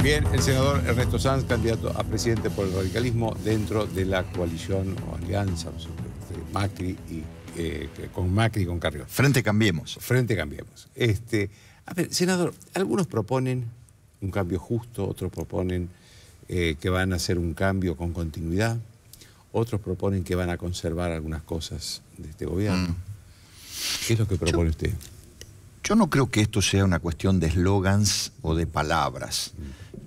Bien, el senador Ernesto Sanz, candidato a presidente por el radicalismo dentro de la coalición o alianza Macri con Macri y con Carrión. Frente Cambiemos. Frente Cambiemos. A ver, senador, algunos proponen un cambio justo, otros proponen que van a hacer un cambio con continuidad, otros proponen que van a conservar algunas cosas de este gobierno. ¿Qué es lo que propone usted? Yo no creo que esto sea una cuestión de eslogans o de palabras.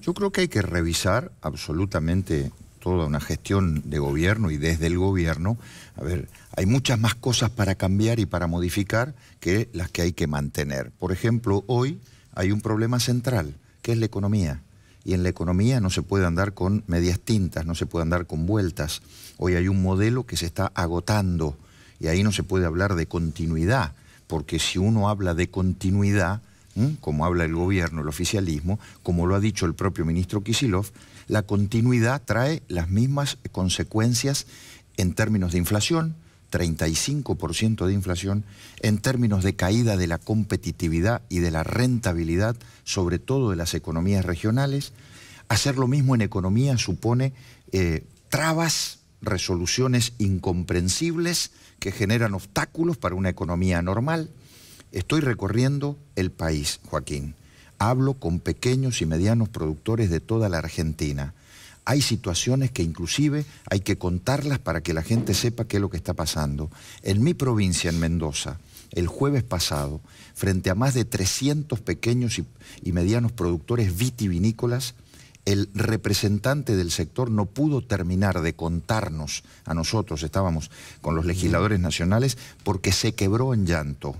Yo creo que hay que revisar absolutamente toda una gestión de gobierno y desde el gobierno. A ver, hay muchas más cosas para cambiar y para modificar que las que hay que mantener. Por ejemplo, hoy hay un problema central, que es la economía. Y en la economía no se puede andar con medias tintas, no se puede andar con vueltas. Hoy hay un modelo que se está agotando y ahí no se puede hablar de continuidad, porque si uno habla de continuidad, como habla el gobierno, el oficialismo, como lo ha dicho el propio ministro Kicillof, la continuidad trae las mismas consecuencias en términos de inflación, 35% de inflación, en términos de caída de la competitividad y de la rentabilidad, sobre todo de las economías regionales. Hacer lo mismo en economía supone trabas, resoluciones incomprensibles que generan obstáculos para una economía normal. Estoy recorriendo el país, Joaquín. Hablo con pequeños y medianos productores de toda la Argentina. Hay situaciones que inclusive hay que contarlas para que la gente sepa qué es lo que está pasando. En mi provincia, en Mendoza, el jueves pasado, frente a más de 300 pequeños y medianos productores vitivinícolas, el representante del sector no pudo terminar de contarnos a nosotros, estábamos con los legisladores nacionales, porque se quebró en llanto.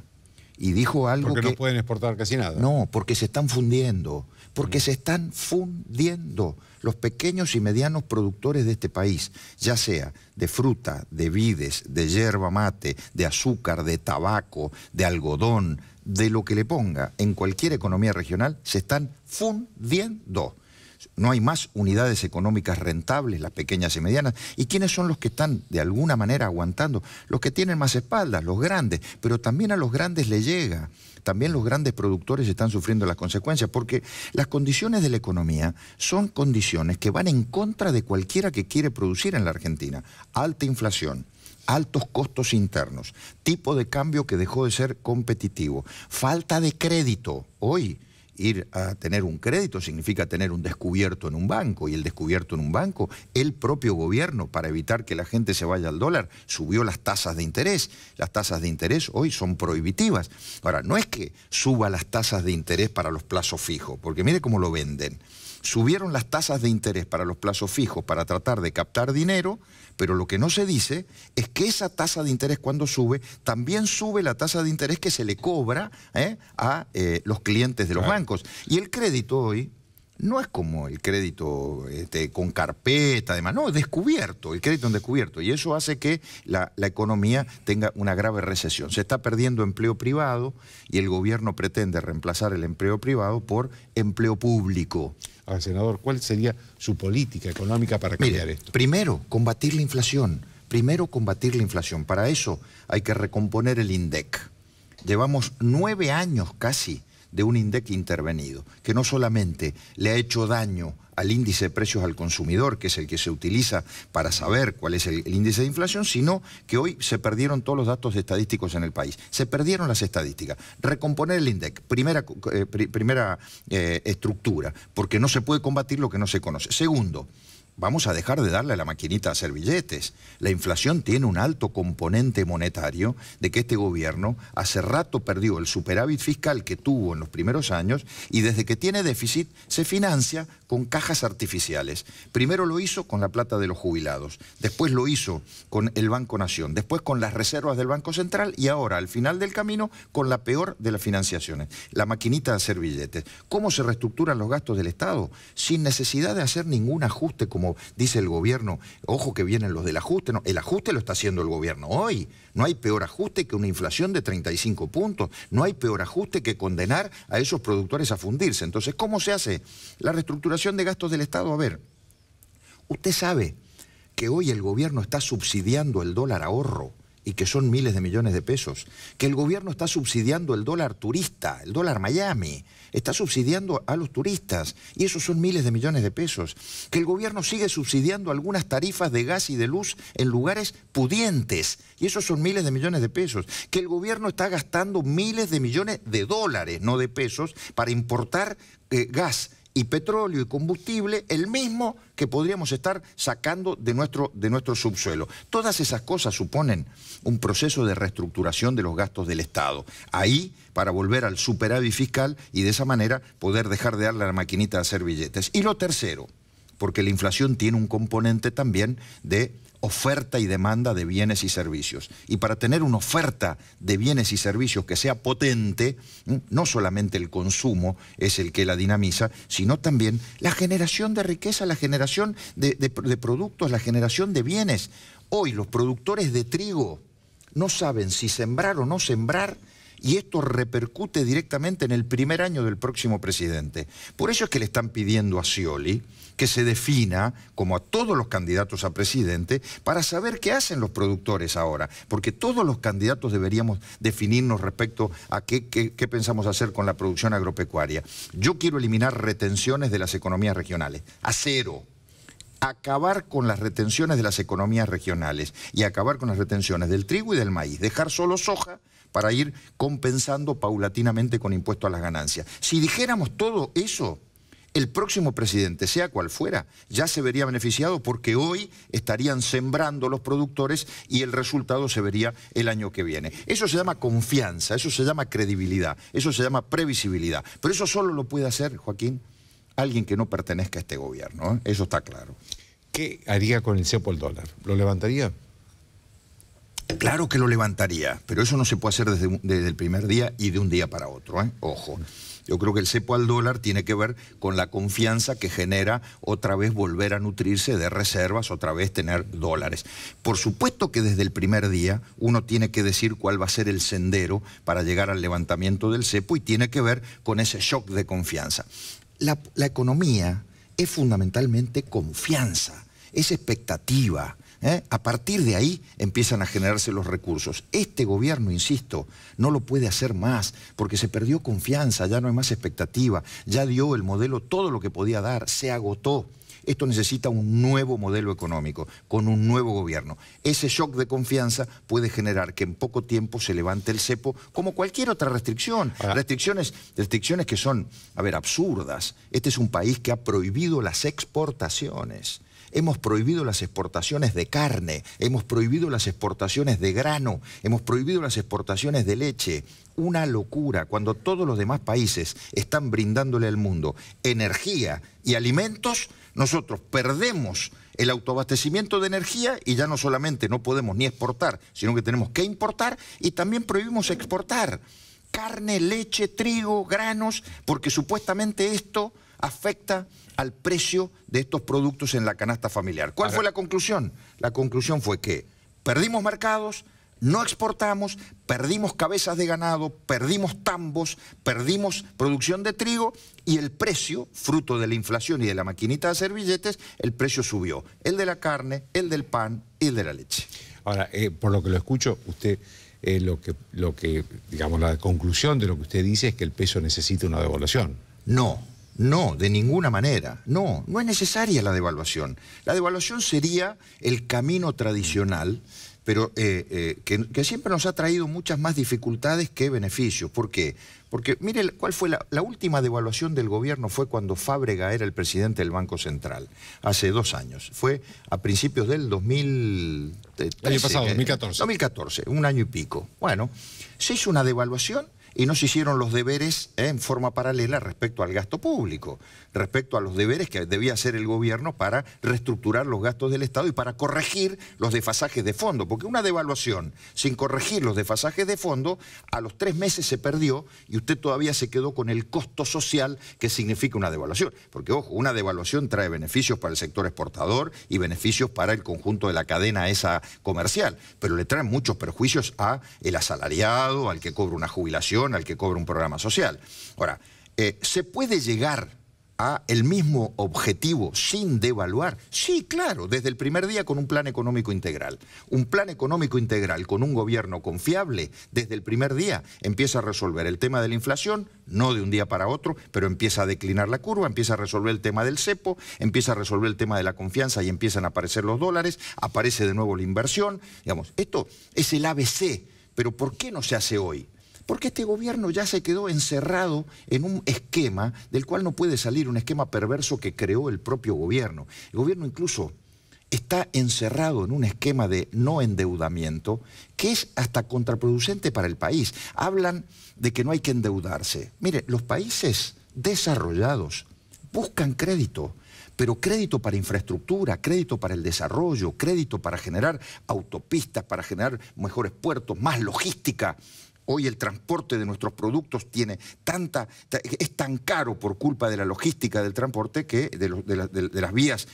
Y dijo algo porque que... no pueden exportar casi nada. No, porque se están fundiendo. Porque se están fundiendo los pequeños y medianos productores de este país, ya sea de fruta, de vides, de yerba mate, de azúcar, de tabaco, de algodón, de lo que le ponga, en cualquier economía regional, se están fundiendo. No hay más unidades económicas rentables, las pequeñas y medianas. ¿Y quiénes son los que están de alguna manera aguantando? Los que tienen más espaldas, los grandes. Pero también a los grandes les llega. También los grandes productores están sufriendo las consecuencias, porque las condiciones de la economía son condiciones que van en contra de cualquiera que quiere producir en la Argentina. Alta inflación, altos costos internos, tipo de cambio que dejó de ser competitivo, falta de crédito. Hoy ir a tener un crédito significa tener un descubierto en un banco, y el descubierto en un banco, el propio gobierno, para evitar que la gente se vaya al dólar, subió las tasas de interés. Las tasas de interés hoy son prohibitivas. Ahora, no es que suba las tasas de interés para los plazos fijos, porque mire cómo lo venden. Subieron las tasas de interés para los plazos fijos para tratar de captar dinero, pero lo que no se dice es que esa tasa de interés, cuando sube, también sube la tasa de interés que se le cobra a los clientes de los bancos. Y el crédito hoy no es como el crédito con carpeta, además, no, descubierto, el crédito en descubierto. Y eso hace que la economía tenga una grave recesión. Se está perdiendo empleo privado y el gobierno pretende reemplazar el empleo privado por empleo público. Ahora, senador, ¿cuál sería su política económica para cambiar esto? Primero, combatir la inflación. Primero, combatir la inflación. Para eso hay que recomponer el INDEC. Llevamos 9 años casi de un INDEC intervenido, que no solamente le ha hecho daño al índice de precios al consumidor, que es el que se utiliza para saber cuál es el índice de inflación, sino que hoy se perdieron todos los datos estadísticos en el país. Se perdieron las estadísticas. Recomponer el INDEC, primera estructura, porque no se puede combatir lo que no se conoce. Segundo, vamos a dejar de darle a la maquinita a hacer billetes. La inflación tiene un alto componente monetario de que este gobierno hace rato perdió el superávit fiscal que tuvo en los primeros años, y desde que tiene déficit se financia con cajas artificiales. Primero lo hizo con la plata de los jubilados, después lo hizo con el Banco Nación, después con las reservas del Banco Central, y ahora, al final del camino, con la peor de las financiaciones, la maquinita de hacer billetes. ¿Cómo se reestructuran los gastos del Estado? Sin necesidad de hacer ningún ajuste, como dice el gobierno. Ojo que vienen los del ajuste. No, el ajuste lo está haciendo el gobierno hoy. No hay peor ajuste que una inflación de 35 puntos. No hay peor ajuste que condenar a esos productores a fundirse. Entonces, ¿cómo se hace la reestructuración de gastos del Estado? A ver, usted sabe que hoy el gobierno está subsidiando el dólar ahorro. y que son miles de millones de pesos, que el gobierno está subsidiando el dólar turista, el dólar Miami, está subsidiando a los turistas y esos son miles de millones de pesos, que el gobierno sigue subsidiando algunas tarifas de gas y de luz en lugares pudientes y esos son miles de millones de pesos, que el gobierno está gastando miles de millones de dólares, no de pesos, para importar gas y petróleo y combustible, el mismo que podríamos estar sacando de nuestro subsuelo. Todas esas cosas suponen un proceso de reestructuración de los gastos del Estado. Ahí, para volver al superávit fiscal y de esa manera poder dejar de darle a la maquinita de hacer billetes. Y lo tercero, porque la inflación tiene un componente también de oferta y demanda de bienes y servicios. Y para tener una oferta de bienes y servicios que sea potente, no solamente el consumo es el que la dinamiza, sino también la generación de riqueza, la generación de productos, la generación de bienes. Hoy los productores de trigo no saben si sembrar o no sembrar, y esto repercute directamente en el primer año del próximo presidente. Por eso es que le están pidiendo a Scioli que se defina, como a todos los candidatos a presidente, para saber qué hacen los productores ahora. Porque todos los candidatos deberíamos definirnos respecto a qué pensamos hacer con la producción agropecuaria. Yo quiero eliminar retenciones de las economías regionales, a cero. Acabar con las retenciones de las economías regionales y acabar con las retenciones del trigo y del maíz. Dejar solo soja para ir compensando paulatinamente con impuesto a las ganancias. Si dijéramos todo eso, el próximo presidente, sea cual fuera, ya se vería beneficiado porque hoy estarían sembrando los productores y el resultado se vería el año que viene. Eso se llama confianza, eso se llama credibilidad, eso se llama previsibilidad. Pero eso solo lo puede hacer, Joaquín, alguien que no pertenezca a este gobierno, ¿eh? Eso está claro. ¿Qué haría con el cepo al dólar? ¿Lo levantaría? Claro que lo levantaría, pero eso no se puede hacer desde el primer día y de un día para otro, ¿eh? Ojo. Yo creo que el cepo al dólar tiene que ver con la confianza que genera otra vez volver a nutrirse de reservas, otra vez tener dólares. Por supuesto que desde el primer día uno tiene que decir cuál va a ser el sendero para llegar al levantamiento del cepo y tiene que ver con ese shock de confianza. La economía es fundamentalmente confianza, es expectativa. A partir de ahí empiezan a generarse los recursos. Este gobierno, insisto, no lo puede hacer más porque se perdió confianza, ya no hay más expectativa, ya dio el modelo todo lo que podía dar, se agotó. Esto necesita un nuevo modelo económico, con un nuevo gobierno. Ese shock de confianza puede generar que en poco tiempo se levante el cepo, como cualquier otra restricción. Restricciones que son, absurdas. Este es un país que ha prohibido las exportaciones. Hemos prohibido las exportaciones de carne, hemos prohibido las exportaciones de grano, hemos prohibido las exportaciones de leche. Una locura, cuando todos los demás países están brindándole al mundo energía y alimentos, nosotros perdemos el autoabastecimiento de energía y ya no solamente no podemos ni exportar, sino que tenemos que importar y también prohibimos exportar carne, leche, trigo, granos, porque supuestamente esto afecta al precio de estos productos en la canasta familiar. ¿Cuál fue la conclusión? La conclusión fue que perdimos mercados, no exportamos, perdimos cabezas de ganado, perdimos tambos, perdimos producción de trigo y el precio, fruto de la inflación y de la maquinita de hacer billetes, el precio subió. El de la carne, el del pan y el de la leche. Ahora, por lo que lo escucho, usted, digamos, la conclusión de lo que usted dice es que el peso necesita una devaluación. No, de ninguna manera. No es necesaria la devaluación. La devaluación sería el camino tradicional, pero que siempre nos ha traído muchas más dificultades que beneficios. ¿Por qué? Porque mire, ¿cuál fue la última devaluación del gobierno? Fue cuando Fábrega era el presidente del Banco Central, hace 2 años. Fue a principios del 2013. El año pasado, 2014. 2014, un año y pico. Bueno, se hizo una devaluación y no se hicieron los deberes en forma paralela respecto al gasto público, respecto a los deberes que debía hacer el gobierno para reestructurar los gastos del Estado y para corregir los desfasajes de fondo, porque una devaluación sin corregir los desfasajes de fondo, a los 3 meses se perdió y usted todavía se quedó con el costo social que significa una devaluación. Porque, ojo, una devaluación trae beneficios para el sector exportador y beneficios para el conjunto de la cadena esa comercial, pero le traen muchos perjuicios al asalariado, al que cobra una jubilación, al que cobra un programa social. Ahora, se puede llegar a el mismo objetivo sin devaluar? Sí, claro, desde el primer día con un plan económico integral. Un plan económico integral con un gobierno confiable, desde el primer día empieza a resolver el tema de la inflación, no de un día para otro, pero empieza a declinar la curva, empieza a resolver el tema del cepo, empieza a resolver el tema de la confianza y empiezan a aparecer los dólares, aparece de nuevo la inversión. Digamos, esto es el ABC, pero ¿por qué no se hace hoy? Porque este gobierno ya se quedó encerrado en un esquema del cual no puede salir, un esquema perverso que creó el propio gobierno. El gobierno incluso está encerrado en un esquema de no endeudamiento que es hasta contraproducente para el país. Hablan de que no hay que endeudarse. Mire, los países desarrollados buscan crédito, pero crédito para infraestructura, crédito para el desarrollo, crédito para generar autopistas, para generar mejores puertos, más logística. Hoy el transporte de nuestros productos es tan caro por culpa de la logística del transporte, que de las vías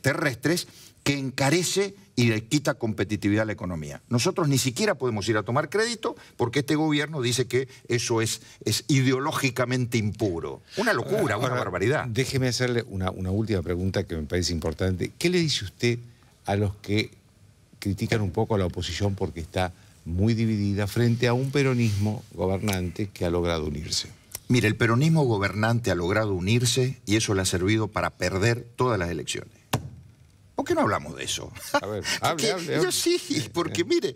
terrestres, que encarece y le quita competitividad a la economía. Nosotros ni siquiera podemos ir a tomar crédito porque este gobierno dice que eso es ideológicamente impuro. Una locura, una barbaridad. Déjeme hacerle una última pregunta que me parece importante. ¿Qué le dice usted a los que critican un poco a la oposición porque está muy dividida frente a un peronismo gobernante que ha logrado unirse? Mire, el peronismo gobernante ha logrado unirse y eso le ha servido para perder todas las elecciones. ¿Por qué no hablamos de eso? A ver, hable. Yo sí, porque mire,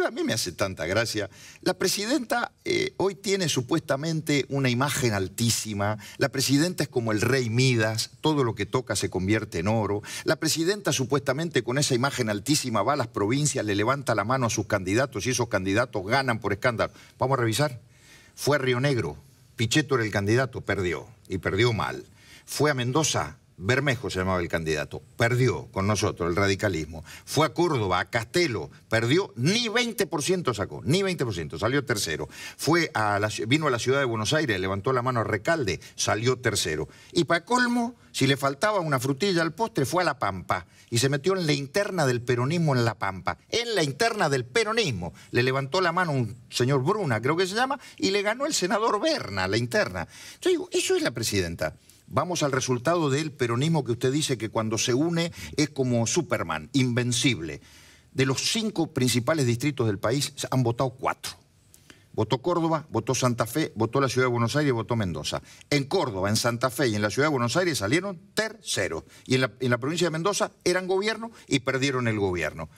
a mí me hace tanta gracia. La presidenta hoy tiene supuestamente una imagen altísima. La presidenta es como el rey Midas, todo lo que toca se convierte en oro. La presidenta supuestamente con esa imagen altísima va a las provincias, le levanta la mano a sus candidatos y esos candidatos ganan por escándalo. Vamos a revisar. Fue a Río Negro, Pichetto era el candidato, perdió, y perdió mal. Fue a Mendoza, Bermejo se llamaba el candidato, perdió con nosotros, el radicalismo. Fue a Córdoba, a Castelo, perdió, ni 20% sacó, ni 20%, salió tercero. Vino a la ciudad de Buenos Aires, levantó la mano a Recalde, salió tercero. Y para colmo, si le faltaba una frutilla al postre, fue a La Pampa y se metió en la interna del peronismo en La Pampa. En la interna del peronismo. Le levantó la mano un señor Bruna, creo que se llama, y le ganó el senador Berna, la interna. Yo digo, eso es la presidenta. Vamos al resultado del peronismo que usted dice que cuando se une es como Superman, invencible. De los 5 principales distritos del país han votado 4. Votó Córdoba, votó Santa Fe, votó la Ciudad de Buenos Aires y votó Mendoza. En Córdoba, en Santa Fe y en la Ciudad de Buenos Aires salieron terceros. Y en la provincia de Mendoza eran gobierno y perdieron el gobierno.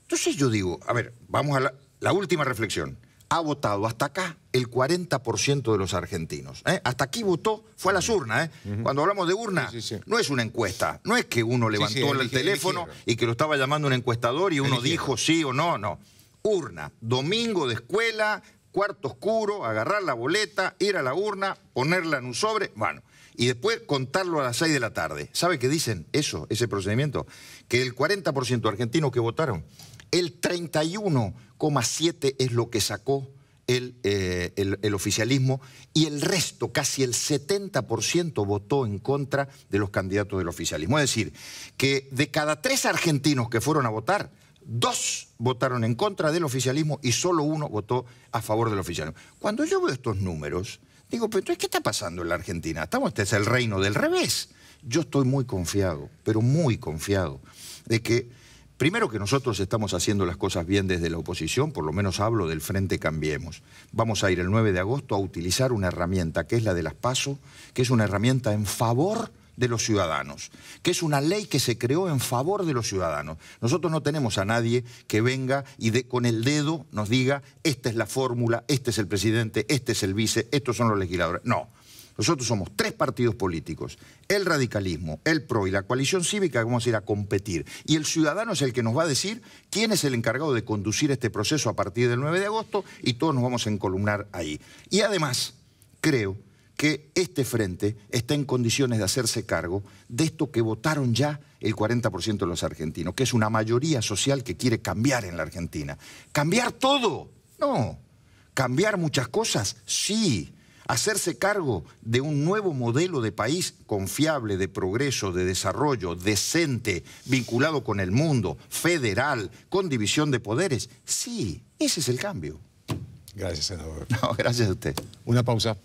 Entonces yo digo, a ver, vamos a la última reflexión. Ha votado hasta acá el 40% de los argentinos. Hasta aquí votó, fue a las urnas. Cuando hablamos de urna, no es una encuesta. No es que uno levantó el teléfono y que lo estaba llamando un encuestador y uno dijo sí o no, no. Urna, domingo de escuela, cuarto oscuro, agarrar la boleta, ir a la urna, ponerla en un sobre, bueno, y después contarlo a las 6 de la tarde. ¿Sabe qué dicen ese procedimiento? Que el 40% de argentinos que votaron, el 31,7% es lo que sacó el oficialismo y el resto, casi el 70%, votó en contra de los candidatos del oficialismo. Es decir, que de cada 3 argentinos que fueron a votar, 2 votaron en contra del oficialismo y solo 1 votó a favor del oficialismo. Cuando yo veo estos números, digo, pero entonces, ¿qué está pasando en la Argentina? Este es el reino del revés. Yo estoy muy confiado, pero muy confiado, de que primero que nosotros estamos haciendo las cosas bien desde la oposición, por lo menos hablo del Frente Cambiemos. Vamos a ir el 9 de agosto a utilizar una herramienta que es la de las PASO, que es una herramienta en favor de los ciudadanos, que es una ley que se creó en favor de los ciudadanos. Nosotros no tenemos a nadie que venga y con el dedo nos diga esta es la fórmula, este es el presidente, este es el vice, estos son los legisladores. No. Nosotros somos 3 partidos políticos, el radicalismo, el PRO y la coalición cívica, que vamos a ir a competir. Y el ciudadano es el que nos va a decir quién es el encargado de conducir este proceso a partir del 9 de agosto y todos nos vamos a encolumnar ahí. Y además, creo que este frente está en condiciones de hacerse cargo de esto que votaron ya el 40% de los argentinos, que es una mayoría social que quiere cambiar en la Argentina. ¿Cambiar todo? No. ¿Cambiar muchas cosas? Sí. Hacerse cargo de un nuevo modelo de país confiable, de progreso, de desarrollo, decente, vinculado con el mundo, federal, con división de poderes. Sí, ese es el cambio. Gracias, senador. No, gracias a usted. Una pausa.